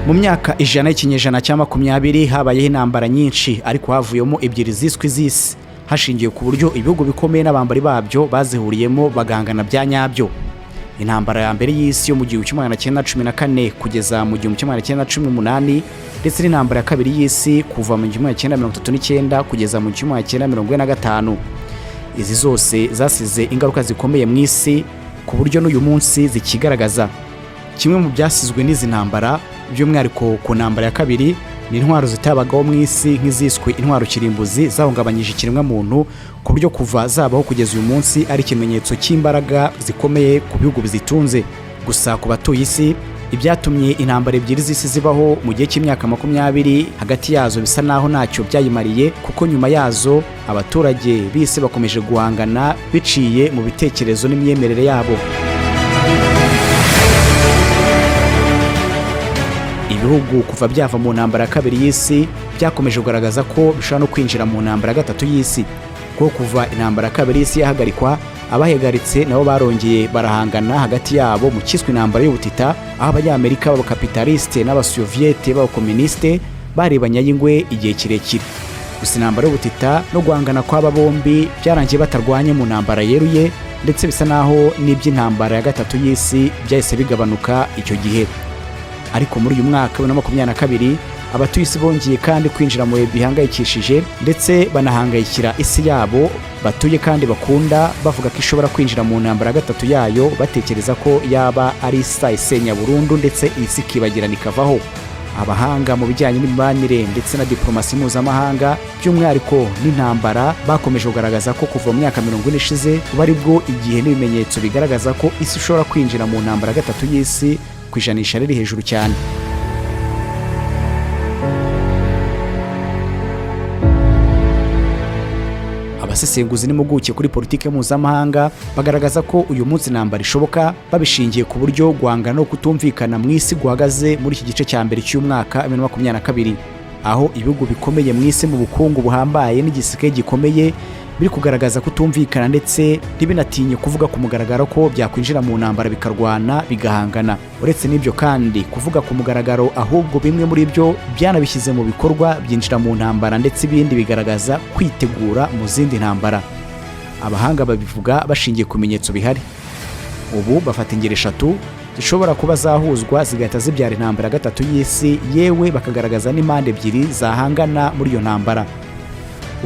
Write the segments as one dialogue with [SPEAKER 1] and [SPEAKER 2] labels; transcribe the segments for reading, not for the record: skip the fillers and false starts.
[SPEAKER 1] Mu myaka ijana y'ikinyejana cya 20 habayeho intambara nyinshi, ariko havuyemo ebyiri ziswe z'isi, hashingiye ku buryo ibihugu bikomeye n'abambari babyo bazihuriyemo bagangana bya nyabyo. Intambara ya mbere y'isi yo mu 1914 kugeza mu 1918, ndetse n'intambara ya kabiri y'isi kuva mu 1939 kugeza mu 1945. Izi zose zasize ingaruka zikomeye mu isi ku buryo n'uyu munsi zikigaragaza. Kimwe mu byasizwe n'izi ntambara, by'umwihariko ku ntambara ya kabiri, ni intwaro zitabagaho mu isi nk'iziswe intwaro kirimbuzi zahungabanyije ikiremwa muntu ku buryo kuva zabaho kugeza uyu munsi ari ikimenyetso cy'imbaraga zikomeye ku bihugu bizitunze. Gusa ku batuye isi, ibyatumye intambara ebyiri z'isi zibaho mu gihe cy'imyaka 20 hagati yazo bisa naho ntacyo byayimariye, kuko nyuma yazo abaturage b'isi bakomeje guhangana biciye mu bitekerezo n'imyemerere yabo. Ibihugu kuva byava mu ntambara ya kabiri y'isi byakomeje kugaragaza ko bishobora no kwinjira mu ntambara ya gatatu y'isi. Kuko kuva intambara ya kabiri y'isi yahagarikwa, abahegaritse nabo barongeye barahangana hagati yabo mu cyiswe intambara y'ubutita, aho abanyamerika b'abakapitaliste n'abasoviyete b'abakomuniste barebanye y'ingwe igihe kirekire. Gusa intambara y'ubutita no guhangana kw'aba bombi byarangiye batarwanye mu ntambara yeruye, ndetse bisa naho n'iby'intambara ya gatatu y'isi byahise bigabanuka icyo gihe. Ariko muri uyu mwaka wa 2022 abatuye isi bongeye kandi kwinjira mu bihangayikishije, ndetse banahangayikira isi yabo batuye kandi bakunda, bavuga ko ishobora kwinjira mu ntambara gatatu yayo, batekereza ko yaba ari isenya burundu ndetse isi kibagirana ikavaho. Abahanga mu bijyanye n'imibanire ndetse na diplomasi mpuzamahanga, by'umwihariko n'intambara, bakomeje kugaragaza ko kuva mu myaka 40 ishize bari bwo igihe n'ibimenyetso bigaragaza ko isi ishobora kwinjira mu ntambara gatatu y'isi ku ijanisha riri hejuru cyane. Abasesenguzi n'impuguke kuri politike mpuzamahanga bagaragaza ko uyu munsi intambara ishoboka, babishingiye ku buryo guhangana no kutumvikana mu isi guhagaze muri iki gice cya mbere cy'umwaka 2022, aho ibihugu bikomeye mu isi mu bukungu buhambaye n'igisirikare gikomeye biri kugaragaza kutumvikana, ndetse ntibinatinye kuvuga ku mugaragaro ko byakwinjira mu ntambara bikarwana bigahangana. Uretse n'ibyo kandi kuvuga ku mugaragaro, ahubwo bimwe muri byo byanabishyize mu bikorwa byinjira mu ntambara, ndetse ibindi bigaragaza kwitegura mu zindi ntambara. Abahanga babivuga bashingiye ku bimenyetso bihari. Ubu bafata ingero 3 zishobora kuba zahuzwa zigahita zibyara intambara gatatu y'isi, yewe bakagaragaza n'impande ebyiri zahangana muri iyo ntambara.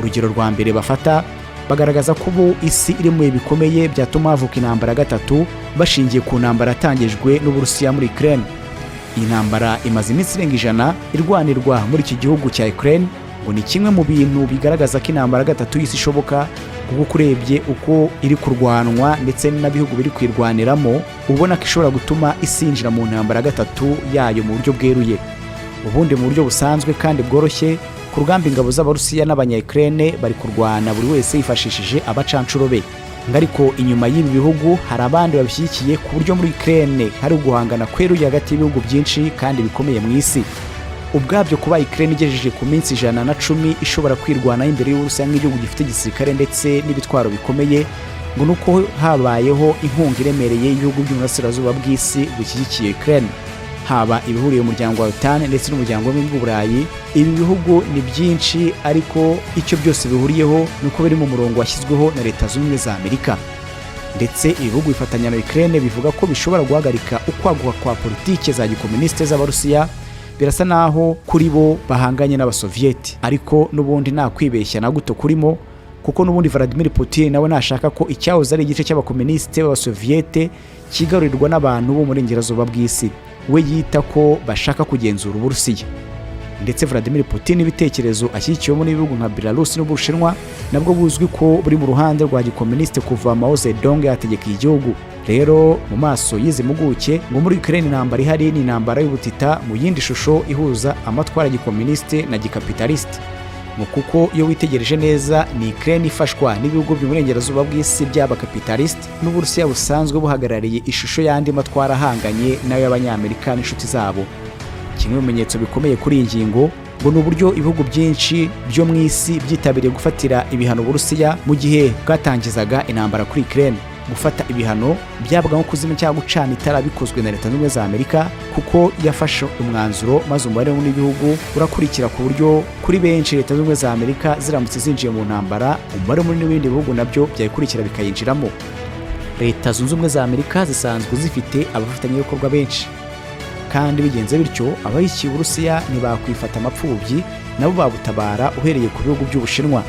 [SPEAKER 1] Urugero rwa mbere bafata, bagaragaza ko ubu isi iri mu bikomeye byatuma havuka intambara gatatu, bashingiye ku ntambara yatangijwe n'Uburusiya muri Ukraine. Iyi ntambara imaze iminsi irenga 100 irwanirwa muri iki gihugu cya Ukraine, ngo ni kimwe mu bintu bigaragaza ko intambara gatatu y'isi ishoboka, kuko kurebye uko iri kurwanwa ndetse n'abihugu biri kwirwaniramo, ubona ko ishobora gutuma isi yinjira mu ntambara gatatu yayo mu buryo bweruye. Ubundi mu buryo busanzwe kandi bworoshye, ku rugamba ingabo z'Abarusiya n'Abanya-Ukraine bari kurwana buri wese yifashishije abacancuro be. Ariko inyuma y'ibi bihugu hari abandi babishyigikiye, ku buryo muri Ukraine hari guhangana kweruye hagati y'ibihugu byinshi kandi bikomeye mu isi. Ubwabyo kuba Ukraine igejeje ku minsi 110 ishobora kwirwanaho imbere y'Uburusiya nk'igihugu gifite igisirikare ndetse n'ibitwaro bikomeye, ngo nuko habayeho inkunga iremereye y'ibihugu by'uburasirazuba bw'isi bishyigikiye Ukraine, haba ibihuriye umuryango wa OTAN ndetse n'umuryango w'Uburayi. Ibi bihugu ni byinshi, ariko icyo byose bihuriyeho nuko biri mu murongo washyizweho na Leta Zunze Ubumwe za Amerika. Ndetse ibihugu bifatanya na Ukraine bivuga ko bishobora guhagarika ukwaguka kwa politike za gikomuniste z'Abarusiya. Birasa naho kuri bo bahanganye n'Abasoviyeti, ariko n'ubundi nta kwibeshya na guto kurimo, kuko n'ubundi Vladimir Putin nawe nashaka ko icyahoze ari igice cy'abakomuniste b'Abasoviyete kigarurirwa n'abantu bo muri ngerazuba bw'isi. We yita ko bashaka kugenzura Uburusiya. Ndetse Vladimir Putin ibitekerezo ashyigikiwemo n'ibihugu nka Belarus n'Ubushinwa nabwo buzwi ko buri mu ruhande rwa gikomuniste kuva Mao Zedong yategeka igihugu. Rero mu maso y'izi mpuguke, ngo muri Ukraine intambara ihari ni intambara y'ubutita mu yindi shusho ihuza amatwara gikomuniste na gikapitaliste. Ngo kuko iyo witegereje neza, ni Ukraine ifashwa n'ibihugu by'uburengerazuba bw'isi by'abakapitaliste, n'Uburusiya busanzwe buhagarariye ishusho y'andi matwara ahanganye nayo y'Abanyamerika n'inshuti zabo. Kimwe mu bimenyetso bikomeye kuri iyi ngingo, ngo ni uburyo ibihugu byinshi byo mu isi byitabiriye gufatira ibihano Uburusiya mu gihe bwatangizaga intambara kuri Ukraine. gufata ibihano byabaga nko kuzima cyangwa gucana itara bikozwe na Leta Zunze Ubumwe za Amerika, kuko yafashe umwanzuro maze umubare w'ibihugu urakurikira ku buryo kuri benshi Leta Zunze Ubumwe za Amerika ziramutse zinjiye mu ntambara, umubare munini w'ibindi bihugu nabyo byayikurikira bikayinjiramo. Leta Zunze Ubumwe za Amerika zisanzwe zifite abafatanyabikorwa benshi, kandi bigenze bityo abayikiye Uburusiya ntibakwifata amapfubyi nabo babutabara uhereye ku bihugu by'Ubushinwa.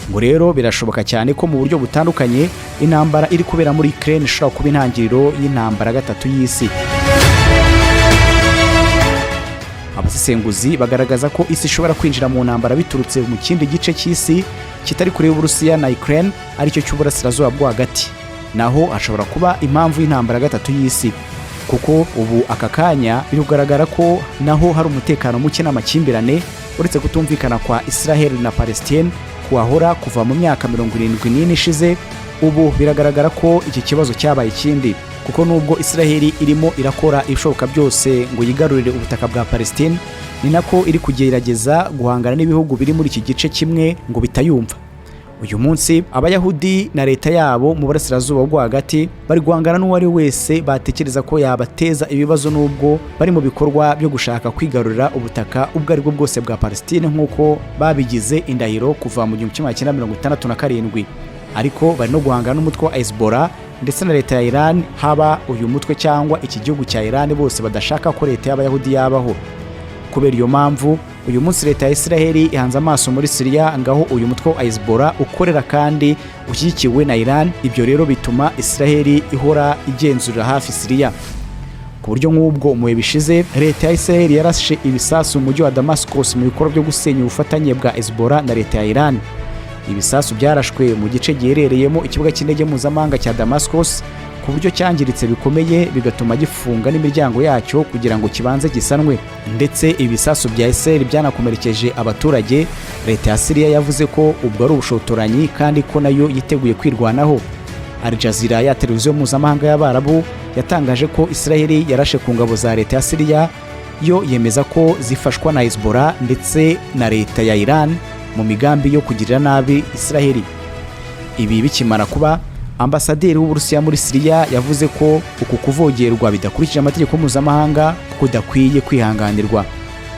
[SPEAKER 1] Ngo rero birashoboka cyane ko mu buryo butandukanye intambara iri kubera muri Ukraine ishobora kuba intangiriro y'intambara gatatu y'isi. Abasesenguzi bagaragaza ko isi ishobora kwinjira mu ntambara biturutse mu kindi gice cy'isi kitari kure y'Uburusiya na Ukraine, aricyo cy'uburasirazuba bwo hagati. Naho hashobora kuba impamvu y'intambara gatatu y'isi, kuko ubu aka kanya birugaragara ko naho hari umutekano muke n'amakimbirane, uretse kutumvikana kwa Israel na Palestine kuhahora kuva mu myaka 74 ishize. Ubu biragaragara ko iki kibazo cyabaye ikindi, kuko nubwo Israel irimo irakora ibishoboka byose ngo yigarurire ubutaka bwa Palestine, ni nako iri kugerageza guhangana n'ibihugu biri muri iki gice kimwe ngo bitayumva. Uyu munsi abayahudi na leta yabo mu burasirazuba bwo hagati bari guhangana n'uwari wese batekereza ko yabateza ibibazo, nubwo bari mu bikorwa byo gushaka kwigarurira ubutaka ubwo aribwo bwose bwa Palestine nk'uko babigize indahiro kuva mu 1967. Ariko bari no guhangana n'umutwe wa Hezbollah ndetse na leta ya Iran, haba uyu mutwe cyangwa iki gihugu cya Iran bose badashaka ko leta y'abayahudi yabaho. Kubera iyo mpamvu uyu munsi leta ya Israel ihanze amaso muri Syria, ngaho uyu mutwe wa Hezbollah ukorera kandi ushyigikiwe na Iran. Ibyo rero bituma Israel ihora igenzurira hafi Syria. Ku buryo nk'ubwo mu bihe bishize leta ya Israel yarashe ibisasu mu mujyi wa Damascus mu bikorwa byo gusenya ubufatanye bwa Hezbollah na leta ya Iran. Ibisasu byarashwe mu gice giherereyemo ikibuga cy'indege mpuzamahanga cya Damascus, ku buryo cyangiritse bikomeye bigatuma gifunga n'imiryango yacyo kugira ngo kibanze gisanwe. Ndetse ibisasu bya Israel byanakomerekeje abaturage. Leta ya Syria yavuze ko ubwo ari ubushotoranyi kandi ko nayo yiteguye kwirwanaho. Al Jazeera ya televiziyo mpuzamahanga y'Abarabu yatangaje ko Israel yarashe ku ngabo za leta ya Syria, yo yemeza ko zifashwa na Hezbollah ndetse na leta ya Iran mu migambi yo kugirira nabi Israel. Ibi bikimara kuba, Ambasaderi w'Uburusiya muri Syria yavuze ko uku kuvogerwa bidakurikije amategeko mpuzamahanga kudakwiye kwihanganirwa.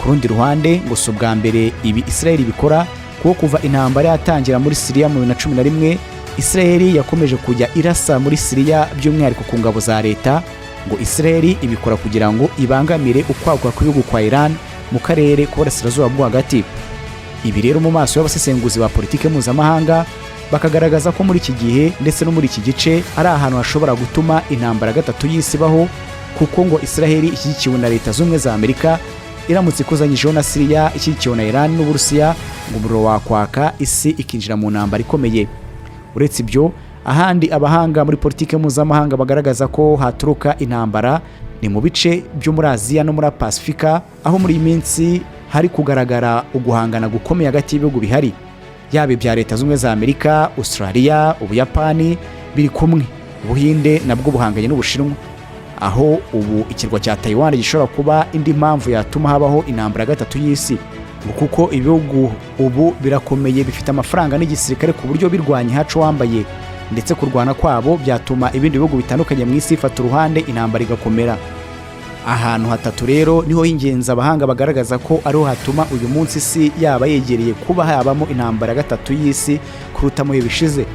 [SPEAKER 1] Ku rundi ruhande ngo si ubwa mbere ibi Israel bikora, kuko kuva intambara yatangira muri Syria mu 2011 Israel yakomeje kujya irasa muri Syria by'umwihariko ku ngabo za leta. Ngo Israel ibikora kugira ngo ibangamire ukwagwa kw'ibihugu kwa Iran mu karere k'uburasirazuba bwo hagati. Ibi rero mu maso y'abasesenguzi ba politike mpuzamahanga bakagaragaza ko muri iki gihe ndetse no muri iki gice ari ahantu hashobora gutuma intambara gatatu y'isi baho, kuko ngo Israel ishyigikiwe na Leta Zunze Ubumwe za Amerika iramutse ikozanyijeho na Syria ishyigikiwe na Iran n'Uburusiya, ngo umuriro wakwaka isi ikinjira mu ntambara ikomeye. Uretse ibyo, ahandi abahanga muri politike mpuzamahanga bagaragaza ko haturuka intambara ni mu bice byo muri Aziya no muri Pasifika, aho muri iyi minsi hari kugaragara uguhangana gukomeye hagati y'ibihugu bihari, yaba ibya Leta Zunze Ubumwe za Amerika, Australia, Ubuyapani biri kumwe. Ubuhinde nabwo buhanganye n'Ubushinwa, aho ubu ikirwa cya Taiwan gishobora kuba indi mpamvu yatuma habaho intambara gatatu y'isi, kuko ibihugu ubu birakomeye bifite amafaranga n'igisirikare ku buryo birwanya hacu wambaye, ndetse kurwana kwabo byatuma ibindi bihugu bitandukanye mu isi bifata uruhande intambara igakomera. Ahantu hatatu rero niho ingenzi abahanga bagaragaza ko ariho hatuma uyu munsi isi yaba yegereye kuba habamo intambara gatatu y'isi kuruta mu bihe bishize.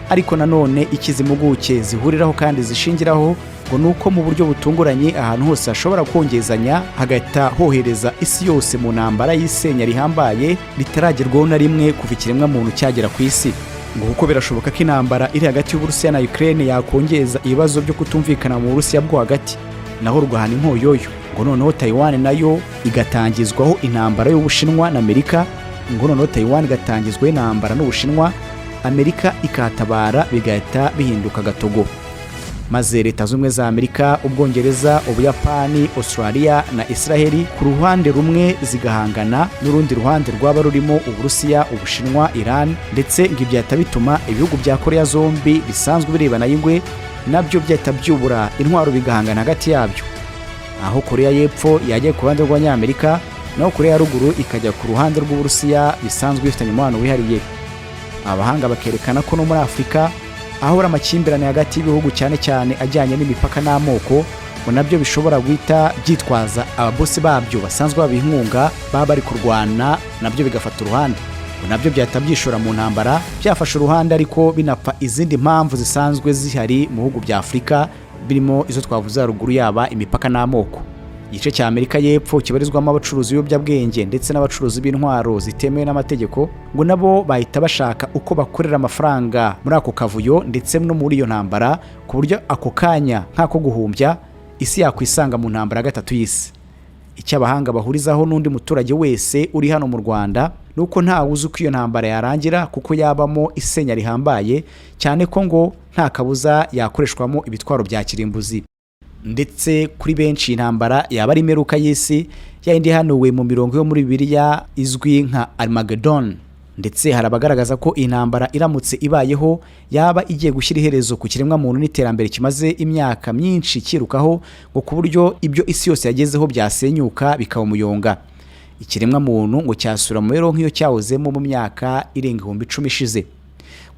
[SPEAKER 1] Ariko nanone ikizimuguke zihuriraho kandi zishingiraho ngo nuko mu buryo butunguranye ahantu hose hashobora kongezanya hagahita hohereza isi yose mu ntambara y'isenya rihambaye ritaragerwaho na rimwe kuva ikiremwa muntu cyagera ku isi. Ngo kuko birashoboka ko intambara iri hagati y'Uburusiya na Ukraine yakongeza ibibazo byo kutumvikana mu Burusiya bwo hagati, naho rugahana inkoyoyo. Ngo noneho Taiwan nayo igatangizwaho intambara y'Ubushinwa na Amerika. Ngo noneho Taiwan igatangizwaho intambara n'Ubushinwa, Amerika ikatabara, bigahita bihinduka gatogo. Maze Leta Zunze Ubumwe za Amerika, Ubwongereza, Ubuyapani, Australia na Israel ku ruhande rumwe zigahangana n'urundi ruhande rwaba rurimo Uburusiya, Ubushinwa, Iran, ndetse ngo ibyahita bituma ibihugu bya Korea zombi bisanzwe birebana y'ingwe nabyo byahita byubura intwaro bigahangana hagati yabyo, aho Korea y'Epfo yajya ku ruhande rw'Abanyamerika naho Korea ya Ruguru ikajya ku ruhande rw'Uburusiya bisanzwe bifitanye umubano wihariye. Abahanga bakerekana ko no muri Afurika ahora amakimbirane hagati y'ibihugu cyane cyane ajyanye n'imipaka n'amoko ngo nabyo bishobora guhita byitwaza ababosi babyo basanzwe babiha inkunga baba bari kurwana nabyo bigafata uruhande, ngo nabyo byahita byishora mu ntambara byafashe uruhande ariko binapfa izindi mpamvu zisanzwe zihari mu bihugu bya Afurika birimo izo twavuze haruguru yaba imipaka n'amoko. Igice cya Amerika y'Epfo kibarizwamo abacuruzi b'ibiyobyabwenge ndetse n'abacuruzi b'intwaro zitemewe n'amategeko ngo nabo bahita bashaka uko bakorera amafaranga muri ako kavuyo ndetse no muri iyo ntambara ku buryo ako kanya nk'ako guhumbya isi yakwisanga mu ntambara gatatu y'isi. Icyo abahanga bahurizaho n'undi muturage wese uri hano mu Rwanda nuko ntawe uzi uko iyo ntambara yarangira kuko yabamo isenya rihambaye cyane ko ngo nta kabuza yakoreshwamo ibitwaro bya kirimbuzi, ndetse kuri benshi intambara yaba ari imperuka y'isi yayindi hanuwe mu mirongo yo muri Bibiliya izwi nka HARMAGEDON, ndetse harabagaragaza ko intambara iramutse ibayeho yaba igiye gushyira iherezo ku kiremwa muntu n'iterambere kimaze imyaka myinshi kirukaho ngo ku buryo ibyo isi yose yagezeho byasenyuka bikaba umuyonga. Ikiremwa muntu ngo cyasura mu mibereho nk'iyo cyahozemo mu myaka irenga 10,000 ishize.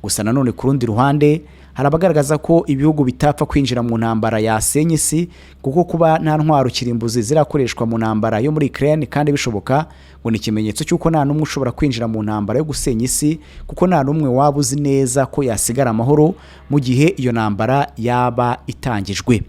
[SPEAKER 1] Gusa nanone ku rundi ruhande harabagaragaza ko ibihugu bitapfa kwinjira mu ntambara yasenye isi kuko kuba nta ntwaro kirimbuzi zirakoreshwa mu ntambara yo muri Ukraine kandi bishoboka ngo ni ikimenyetso cy'uko nta n'umwe ushobora kwinjira mu ntambara yo gusenya isi kuko nta n'umwe waba uzi neza ko yasigara amahoro mu gihe iyo ntambara yaba itangijwe.